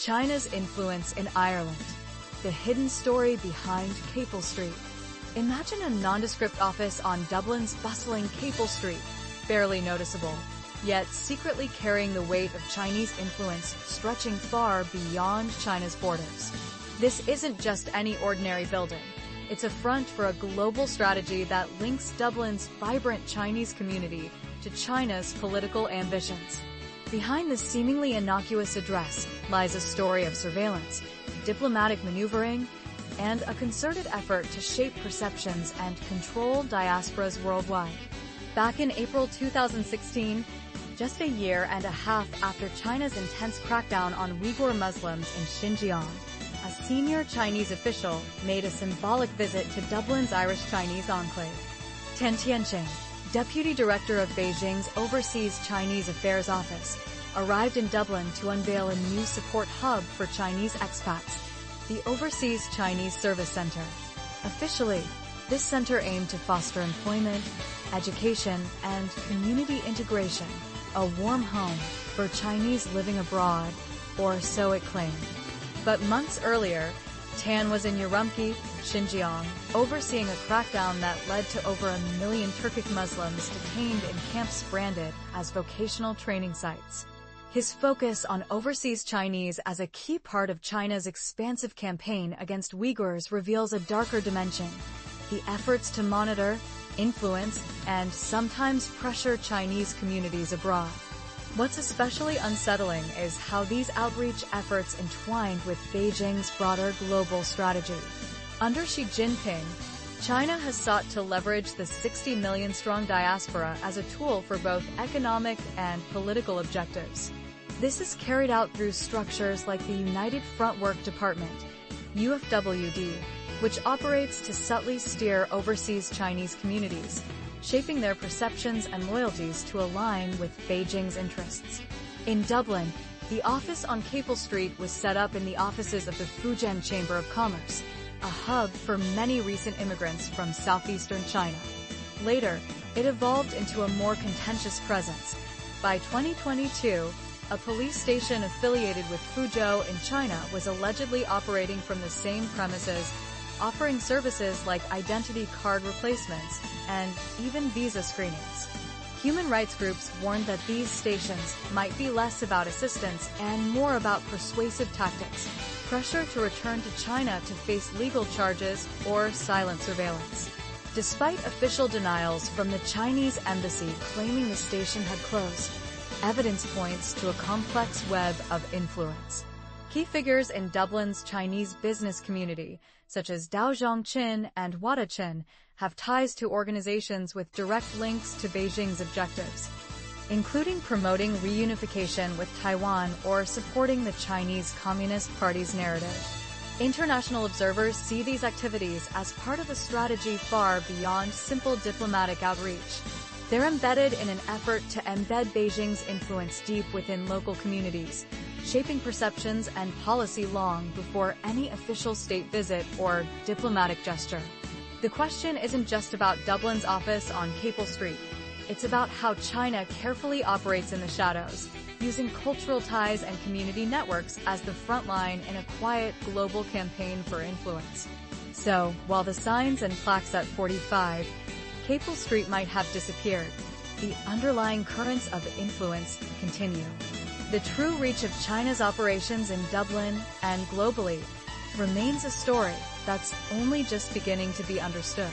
China's influence in Ireland. The hidden story behind Capel Street. Imagine a nondescript office on Dublin's bustling Capel Street, barely noticeable, yet secretly carrying the weight of Chinese influence stretching far beyond China's borders. This isn't just any ordinary building. It's a front for a global strategy that links Dublin's vibrant Chinese community to China's political ambitions. Behind this seemingly innocuous address lies a story of surveillance, diplomatic maneuvering, and a concerted effort to shape perceptions and control diasporas worldwide. Back in April 2016, just a year and a half after China's intense crackdown on Uyghur Muslims in Xinjiang, a senior Chinese official made a symbolic visit to Dublin's Irish Chinese enclave. Tan Tianqing, Deputy Director of Beijing's Overseas Chinese Affairs Office, arrived in Dublin to unveil a new support hub for Chinese expats, the Overseas Chinese Service Center. Officially, this center aimed to foster employment, education, and community integration, a warm home for Chinese living abroad, or so it claimed. But months earlier, Tan was in Urumqi, Xinjiang, overseeing a crackdown that led to over 1 million Turkic Muslims detained in camps branded as vocational training sites. His focus on overseas Chinese as a key part of China's expansive campaign against Uyghurs reveals a darker dimension: the efforts to monitor, influence, and sometimes pressure Chinese communities abroad. What's especially unsettling is how these outreach efforts entwined with Beijing's broader global strategy. Under Xi Jinping, China has sought to leverage the 60 million-strong diaspora as a tool for both economic and political objectives. This is carried out through structures like the United Front Work Department, UFWD, which operates to subtly steer overseas Chinese communities, shaping their perceptions and loyalties to align with Beijing's interests. In Dublin, the office on Capel Street was set up in the offices of the Fujian Chamber of Commerce, a hub for many recent immigrants from southeastern China. Later, it evolved into a more contentious presence. By 2022, a police station affiliated with Fuzhou in China was allegedly operating from the same premises, offering services like identity card replacements and even visa screenings. Human rights groups warned that these stations might be less about assistance and more about persuasive tactics, pressure to return to China to face legal charges or silent surveillance. Despite official denials from the Chinese embassy claiming the station had closed, evidence points to a complex web of influence. Key figures in Dublin's Chinese business community, such as Dao Zhongqin and Wada Qin, have ties to organizations with direct links to Beijing's objectives, including promoting reunification with Taiwan or supporting the Chinese Communist Party's narrative. International observers see these activities as part of a strategy far beyond simple diplomatic outreach. They're embedded in an effort to embed Beijing's influence deep within local communities, shaping perceptions and policy long before any official state visit or diplomatic gesture. The question isn't just about Dublin's office on Capel Street. It's about how China carefully operates in the shadows, using cultural ties and community networks as the front line in a quiet global campaign for influence. So, while the signs and plaques at 45 Capel Street might have disappeared, the underlying currents of influence continue. The true reach of China's operations in Dublin and globally remains a story that's only just beginning to be understood.